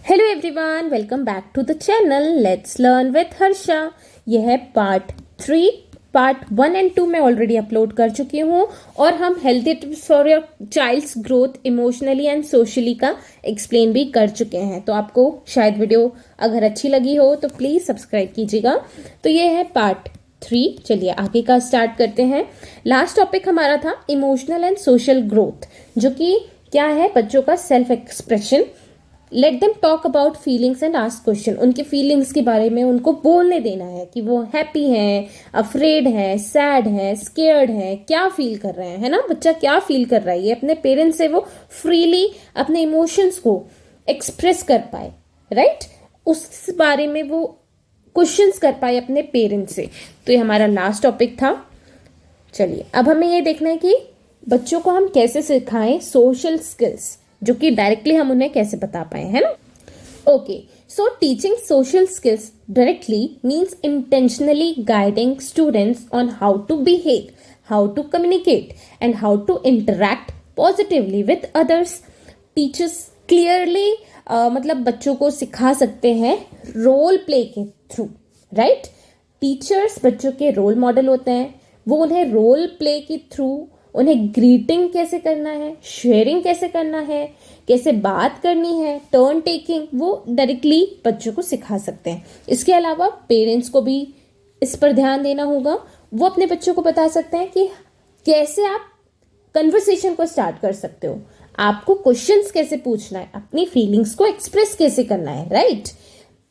Hello everyone, welcome back to the channel let's learn with Harsha. यह है part 3। Part 1 and 2 मैं already upload कर चुकी हूँ और हम healthy tips for your child's growth emotionally and socially का एक्सप्लेन भी कर चुके हैं। तो आपको शायद वीडियो अगर अच्छी लगी हो तो प्लीज़ सब्सक्राइब कीजिएगा। तो ये है पार्ट 3। चलिए आगे का स्टार्ट करते हैं। लास्ट टॉपिक हमारा था इमोशनल एंड सोशल ग्रोथ, जो कि क्या है, बच्चों का self expression. Let them talk about feelings and ask question. उनके फीलिंग्स के बारे में उनको बोलने देना है कि वो हैप्पी हैं, अफ्रेड है, सैड है, स्केयर्ड है, क्या फील कर रहे हैं, है ना। बच्चा क्या फील कर रहा है, ये अपने पेरेंट्स से वो फ्रीली अपने इमोशंस को एक्सप्रेस कर पाए, राइट। उस बारे में वो क्वेश्चंस कर पाए अपने पेरेंट्स से। तो ये हमारा लास्ट टॉपिक था। चलिए अब हमें ये देखना है कि बच्चों को हम कैसे सिखाएं सोशल स्किल्स, जो कि डायरेक्टली हम उन्हें कैसे बता पाए, है ना। Okay, so teaching social skills directly means intentionally guiding students on how to behave, how to communicate and how to interact positively with others. Teachers clearly मतलब बच्चों को सिखा सकते हैं रोल प्ले के थ्रू, राइट। टीचर्स बच्चों के role model होते हैं। वो उन्हें रोल प्ले के थ्रू उन्हें ग्रीटिंग कैसे करना है, शेयरिंग कैसे करना है, कैसे बात करनी है, टर्न टेकिंग, वो डायरेक्टली बच्चों को सिखा सकते हैं। इसके अलावा पेरेंट्स को भी इस पर ध्यान देना होगा। वो अपने बच्चों को बता सकते हैं कि कैसे आप कन्वर्सेशन को स्टार्ट कर सकते हो, आपको क्वेश्चंस कैसे पूछना है, अपनी फीलिंग्स को एक्सप्रेस कैसे करना है, राइट।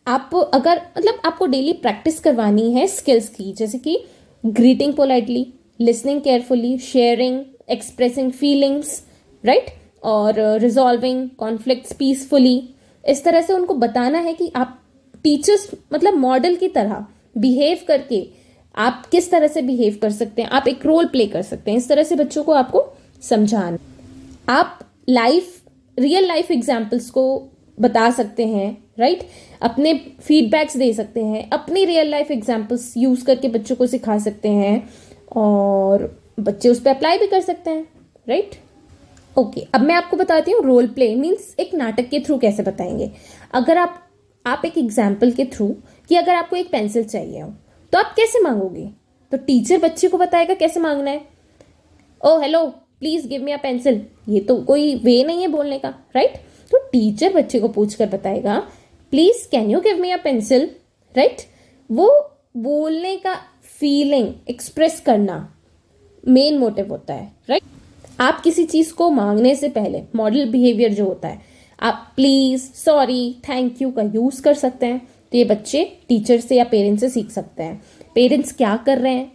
आप अगर मतलब आपको डेली प्रैक्टिस करवानी है स्किल्स की, जैसे कि greeting politely, listening carefully, sharing, expressing feelings, right, और रिजॉल्विंग कॉन्फ्लिक्ट्स पीसफुली। इस तरह से उनको बताना है कि आप टीचर्स मतलब मॉडल की तरह बिहेव करके आप किस तरह से बिहेव कर सकते हैं, आप एक रोल प्ले कर सकते हैं। इस तरह से बच्चों को आपको समझाना। आप रियल लाइफ एग्जाम्पल्स को बता सकते हैं, राइट। अपने फीडबैक्स दे सकते हैं, अपनी रियल लाइफ एग्जाम्पल्स यूज करके बच्चों को सिखा सकते हैं और बच्चे उस पर अप्लाई भी कर सकते हैं, राइट। ओके, अब मैं आपको बताती हूँ रोल प्ले मीन्स एक नाटक के थ्रू कैसे बताएंगे। अगर आप एक एग्जाम्पल के थ्रू कि अगर आपको एक पेंसिल चाहिए हो तो आप कैसे मांगोगे, तो टीचर बच्चे को बताएगा कैसे मांगना है। Oh hello, please give me a pencil. ये तो कोई वे नहीं है बोलने का, राइट। तो टीचर बच्चे को पूछकर बताएगा please can you give me a pencil, right. वो बोलने का फीलिंग एक्सप्रेस करना मेन मोटिव होता है, राइट। आप किसी चीज को मांगने से पहले मॉडल बिहेवियर जो होता है, आप प्लीज, सॉरी, थैंक यू का यूज कर सकते हैं। तो ये बच्चे टीचर से या पेरेंट्स से सीख सकते हैं। पेरेंट्स क्या कर रहे हैं,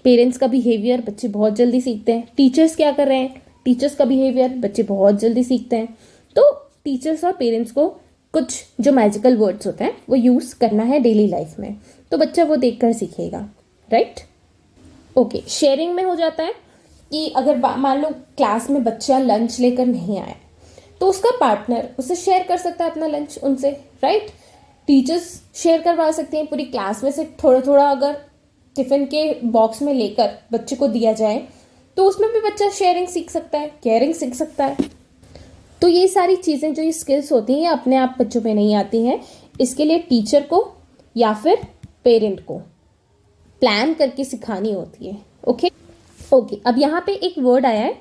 पेरेंट्स का बिहेवियर बच्चे बहुत जल्दी सीखते हैं। टीचर्स क्या कर रहे हैं, टीचर्स का बिहेवियर बच्चे बहुत जल्दी सीखते हैं। तो टीचर्स और पेरेंट्स को कुछ जो मैजिकल वर्ड्स होते हैं वो यूज करना है डेली लाइफ में, तो बच्चा वो देखकर सीखेगा, राइट। ओके, शेयरिंग में हो जाता है कि अगर मान लो क्लास में बच्चा लंच लेकर नहीं आया तो उसका पार्टनर उसे शेयर कर सकता है अपना लंच उनसे, राइट। टीचर्स शेयर करवा सकते हैं पूरी क्लास में से थोड़ा थोड़ा, अगर टिफिन के बॉक्स में लेकर बच्चे को दिया जाए तो उसमें भी बच्चा शेयरिंग सीख सकता है, केयरिंग सीख सकता है। तो ये सारी चीज़ें जो ये स्किल्स होती हैं अपने आप बच्चों में नहीं आती हैं। इसके लिए टीचर को या फिर पेरेंट को प्लान करके सिखानी होती है। ओके ओके, अब यहाँ पे एक वर्ड आया है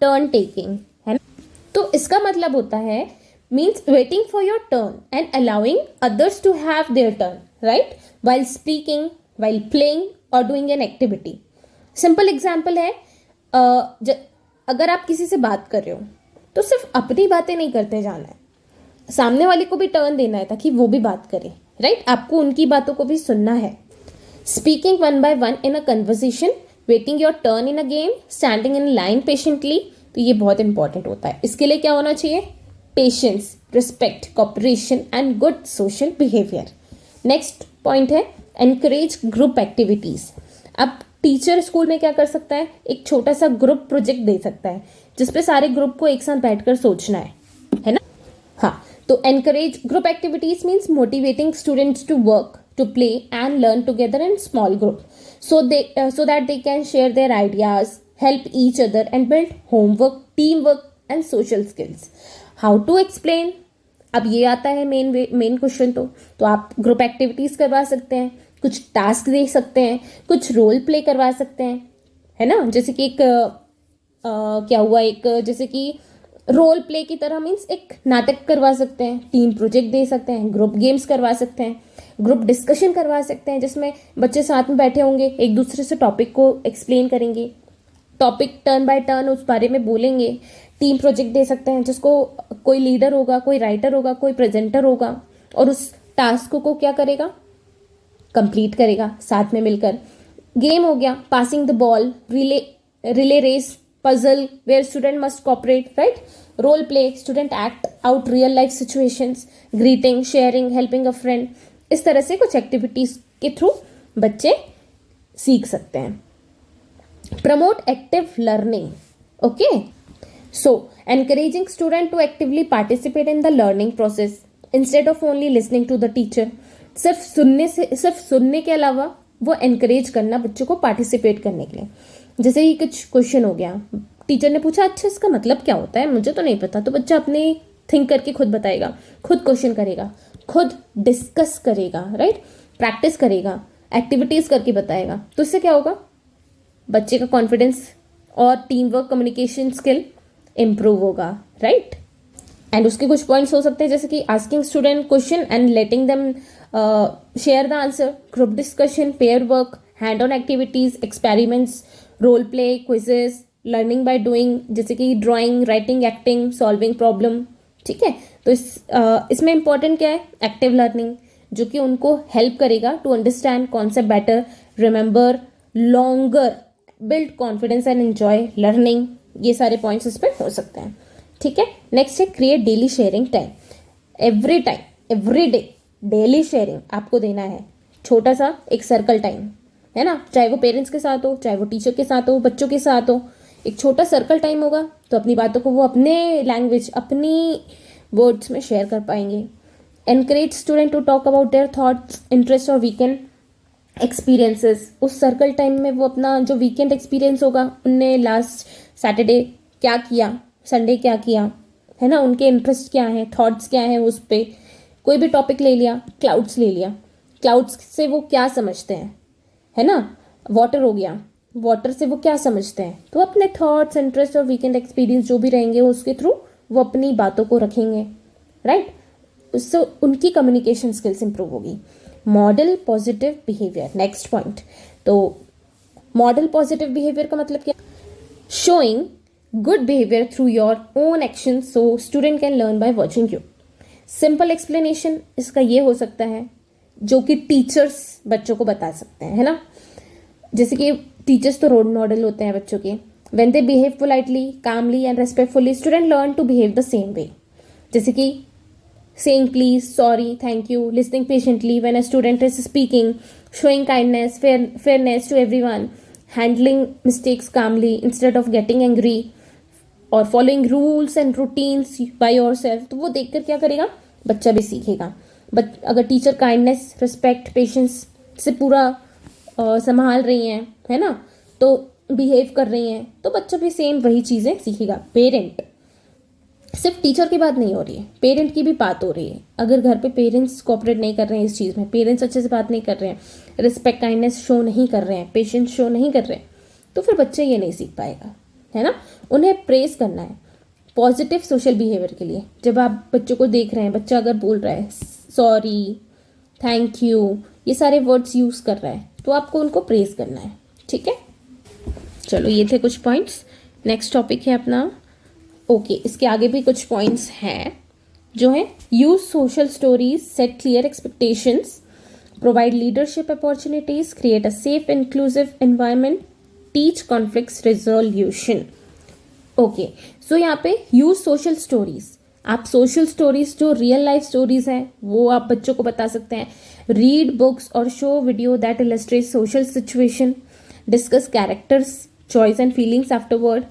टर्न टेकिंग, है ना। तो इसका मतलब होता है means waiting for your turn and allowing others to have their turn, right, while speaking, while playing और doing an activity. Simple example है, अगर आप किसी से बात कर रहे हो तो सिर्फ अपनी बातें नहीं करते जाना है, सामने वाले को भी टर्न देना है ताकि वो भी बात करे, राइट। आपको उनकी बातों को भी सुनना है। Speaking one by one in a conversation, waiting your turn in a game, standing in line patiently. तो ये बहुत इंपॉर्टेंट होता है। इसके लिए क्या होना चाहिए, patience, respect, cooperation and good social behaviour. Next point है एनकरेज ग्रुप एक्टिविटीज। अब टीचर स्कूल में क्या कर सकता है, एक छोटा सा ग्रुप प्रोजेक्ट दे सकता है जिसपे सारे ग्रुप को एक साथ बैठकर सोचना है ना। हाँ, तो encourage group activities means motivating students to work, to play and learn together in small group, so that they can share their ideas, help each other and build homework, teamwork and social skills. How to explain, अब ये आता है main question, तो आप group activities करवा सकते हैं, कुछ टास्क दे सकते हैं, कुछ रोल प्ले करवा सकते हैं, है ना। जैसे कि एक क्या हुआ, एक जैसे कि रोल प्ले की तरह मीन्स एक नाटक करवा सकते हैं, टीम प्रोजेक्ट दे सकते हैं, ग्रुप गेम्स करवा सकते हैं, ग्रुप डिस्कशन करवा सकते हैं जिसमें बच्चे साथ में बैठे होंगे, एक दूसरे से टॉपिक को एक्सप्लेन करेंगे, टॉपिक टर्न बाय टर्न उस बारे में बोलेंगे। टीम प्रोजेक्ट दे सकते हैं जिसको कोई लीडर होगा, कोई राइटर होगा, कोई प्रेजेंटर होगा और उस टास्क को क्या करेगा, कंप्लीट करेगा साथ में मिलकर। गेम हो गया passing the ball, relay race, puzzle where student must cooperate, right. Role play, student act out real life situations, greeting, sharing, helping a friend. इस तरह से कुछ एक्टिविटीज के थ्रू बच्चे सीख सकते हैं। Promote active learning, okay. So encouraging student to actively participate in the learning process instead of only listening to the teacher. सिर्फ सुनने के अलावा वो एनकरेज करना बच्चों को पार्टिसिपेट करने के लिए। जैसे ही कुछ क्वेश्चन हो गया, टीचर ने पूछा अच्छा इसका मतलब क्या होता है, मुझे तो नहीं पता, तो बच्चा अपने थिंक करके खुद बताएगा, खुद क्वेश्चन करेगा, खुद डिस्कस करेगा, राइट, प्रैक्टिस करेगा, एक्टिविटीज करके बताएगा। तो इससे क्या होगा, बच्चे का कॉन्फिडेंस और team work, communication skill improve होगा, राइट। एंड उसके कुछ पॉइंट्स हो सकते हैं जैसे कि asking student question and letting them share the answer, group discussion, pair work, hand on activities, experiments, role play, quizzes, learning by doing जैसे कि drawing, writing, acting, solving problem, ठीक है। तो इसमें इंपॉर्टेंट क्या है, एक्टिव लर्निंग, जो कि उनको हेल्प करेगा to understand concept better, remember longer, build confidence and enjoy learning. ये सारे पॉइंट्स इस पर हो सकते हैं, ठीक है। नेक्स्ट है create daily sharing time. Every day daily sharing आपको देना है, छोटा सा एक सर्कल टाइम, है ना, चाहे वो पेरेंट्स के साथ हो, चाहे वो टीचर के साथ हो, बच्चों के साथ हो, एक छोटा सर्कल टाइम होगा तो अपनी बातों को वो अपने लैंग्वेज, अपनी वर्ड्स में शेयर कर पाएंगे। Encourage student to talk about their thoughts, interest और वीकेंड एक्सपीरियंसेस। उस सर्कल टाइम में वो अपना जो वीकेंड एक्सपीरियंस होगा, उनने लास्ट सैटरडे क्या किया, संडे क्या किया, है ना, उनके इंटरेस्ट क्या है, थॉट्स क्या है, उस पर कोई भी टॉपिक ले लिया, क्लाउड्स ले लिया, क्लाउड्स से वो क्या समझते हैं, है ना, वाटर हो गया, वाटर से वो क्या समझते हैं, तो अपने थॉट्स, इंटरेस्ट और वीकेंड एक्सपीरियंस जो भी रहेंगे उसके थ्रू वो अपनी बातों को रखेंगे, राइट। उससे उनकी कम्युनिकेशन स्किल्स इंप्रूव होगी। Model positive behaviour, next point. तो मॉडल पॉजिटिव बिहेवियर का मतलब क्या, showing good behaviour through your own action so student can learn by watching you. Simple explanation इसका ये हो सकता है जो कि टीचर्स बच्चों को बता सकते हैं, है ना। जैसे कि टीचर्स तो रोल मॉडल होते हैं बच्चों के। When they behave politely, calmly and respectfully, student learn to behave the same way. जैसे कि saying please, sorry, thank you, listening patiently when a student is speaking, showing kindness, fairness to everyone, handling mistakes calmly instead of getting angry, और following rules and routines by yourself। तो वो देखकर क्या करेगा, बच्चा भी सीखेगा। अगर टीचर काइंडनेस, रिस्पेक्ट, पेशेंस से पूरा संभाल रही हैं, है ना, तो बिहेव कर रही हैं, तो बच्चा भी सेम वही चीज़ें सीखेगा। पेरेंट, सिर्फ टीचर की बात नहीं हो रही है, पेरेंट की भी बात हो रही है। अगर घर पे पेरेंट्स कोऑपरेट नहीं कर रहे हैं इस चीज़ में, पेरेंट्स अच्छे से बात नहीं कर रहे हैं, रिस्पेक्ट, काइंडनेस शो नहीं कर रहे हैं, पेशेंस शो नहीं कर रहे हैं, तो फिर बच्चे ये नहीं सीख पाएगा, है ना। उन्हें प्रेस करना है पॉजिटिव सोशल बिहेवियर के लिए। जब आप बच्चों को देख रहे हैं, बच्चा अगर बोल रहा है सॉरी, थैंक यू, ये सारे वर्ड्स यूज़ कर रहा है, तो आपको उनको प्रेस करना है, ठीक है। चलो ये थे कुछ पॉइंट्स। नेक्स्ट टॉपिक है अपना, ओके, इसके आगे भी कुछ पॉइंट्स हैं जो है use social stories, set clear expectations, provide leadership opportunities, create a safe inclusive environment, teach conflict resolution. Okay, so यहाँ पे यूज सोशल स्टोरीज, आप सोशल स्टोरीज जो रियल लाइफ स्टोरीज हैं वो आप बच्चों को बता सकते हैं। रीड बुक्स और show video that illustrate social situation, discuss characters, choice and feelings afterward,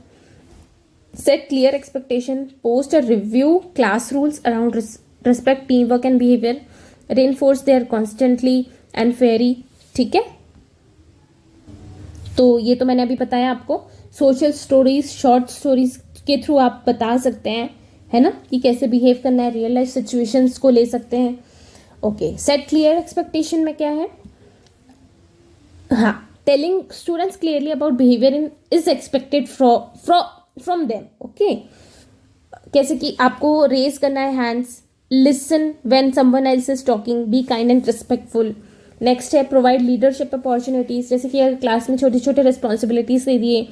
set clear expectation, post a review class rules around respect, teamwork and behavior, reinforce their constantly and fairy, ठीक है। तो ये तो मैंने अभी बताया आपको, सोशल स्टोरीज, शॉर्ट स्टोरीज के थ्रू आप बता सकते हैं, है ना, कि कैसे बिहेव करना है, रियल लाइफ सिचुएशंस को ले सकते हैं। ओके, सेट क्लियर एक्सपेक्टेशन में क्या है, हाँ, telling students clearly about behaviour in is expected from them. Okay, कैसे कि आपको रेज करना है hands, listen when someone else is talking, be kind and respectful. Next है प्रोवाइड लीडरशिप अपॉर्चुनिटीज, जैसे कि अगर क्लास में छोटे छोटे रिस्पॉन्सिबिलिटीज दे दिए,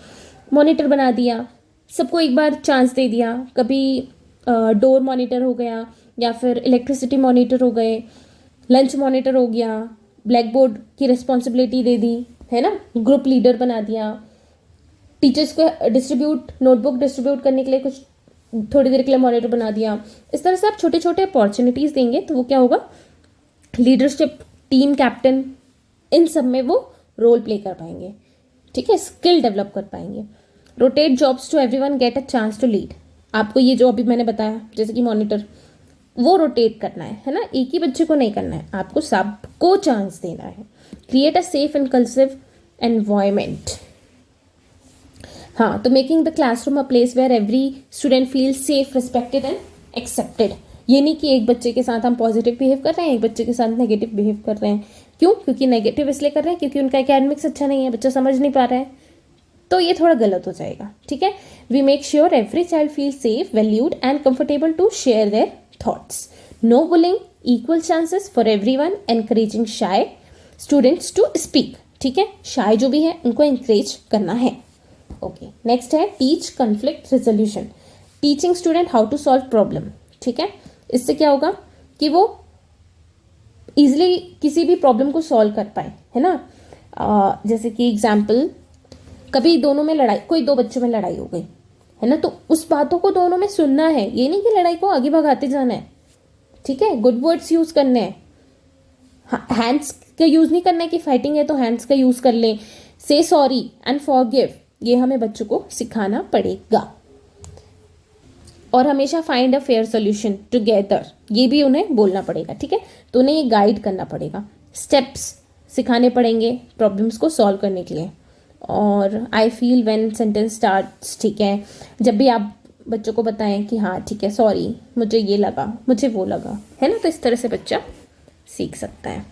मॉनिटर बना दिया, सबको एक बार चांस दे दिया, कभी डोर मॉनिटर हो गया या फिर इलेक्ट्रिसिटी मॉनिटर हो गए, लंच मॉनिटर हो गया, ब्लैक बोर्ड की रिस्पॉन्सिबिलिटी दे दी, है ना, ग्रुप लीडर बना दिया, टीचर्स को नोटबुक डिस्ट्रीब्यूट करने के लिए कुछ थोड़ी देर के लिए मॉनिटर बना दिया। इस तरह से आप छोटे छोटे अपॉर्चुनिटीज देंगे तो वो क्या होगा, लीडरशिप, टीम कैप्टन, इन सब में वो रोल प्ले कर पाएंगे। ठीक है, स्किल डेवलप कर पाएंगे। Rotate jobs to everyone get a chance to lead, आपको ये जो अभी मैंने बताया जैसे कि मॉनिटर, वो रोटेट करना है ना, एक ही बच्चे को नहीं करना है, आपको सबको चांस देना है। Create a safe inclusive environment, हाँ, तो making the classroom a place where every student feel safe, respected and accepted. ये नहीं कि एक बच्चे के साथ हम पॉजिटिव बिहेव कर रहे हैं, एक बच्चे के साथ नेगेटिव बिहेव कर रहे हैं। क्यों? क्योंकि नेगेटिव इसलिए कर रहे हैं क्योंकि उनका एकेडमिक्स अच्छा नहीं है, बच्चा समझ नहीं पा रहा है, तो ये थोड़ा गलत हो जाएगा। ठीक है, we make sure every child feel safe, valued and comfortable to share their thoughts. No bullying, equal chances for everyone, encouraging shy students to speak. ठीक है, शाय जो भी है उनको एनकरेज करना है। ओके, नेक्स्ट है teach conflict resolution, teaching student how to solve problem. ठीक है, इससे क्या होगा कि वो इजिली किसी भी प्रॉब्लम को सॉल्व कर पाए, है ना। जैसे कि एग्जाम्पल, कभी दोनों में लड़ाई, कोई दो बच्चों में लड़ाई हो गई, है ना, तो उस बातों को दोनों में सुनना है, ये नहीं कि लड़ाई को आगे भगाते जाना है। ठीक है, गुड वर्ड्स यूज करने हैं, हैंड्स का यूज नहीं करना है कि फाइटिंग है तो हैंड्स का यूज कर लें। से सॉरी एंड फॉरगिव, ये हमें बच्चों को सिखाना पड़ेगा। और हमेशा find a fair solution together, ये भी उन्हें बोलना पड़ेगा। ठीक है, तो उन्हें ये गाइड करना पड़ेगा, स्टेप्स सिखाने पड़ेंगे प्रॉब्लम्स को सॉल्व करने के लिए। और I feel when sentence starts, ठीक है, जब भी आप बच्चों को बताएं कि हाँ ठीक है, सॉरी, मुझे ये लगा, मुझे वो लगा, है ना, तो इस तरह से बच्चा सीख सकता है।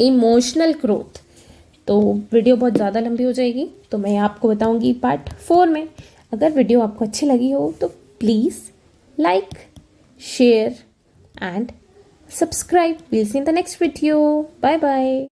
इमोशनल ग्रोथ, तो वीडियो बहुत ज़्यादा लंबी हो जाएगी, तो मैं आपको बताऊंगी पार्ट 4 में। अगर वीडियो आपको अच्छी लगी हो तो please like, share and subscribe. Will see in the next video. Bye bye.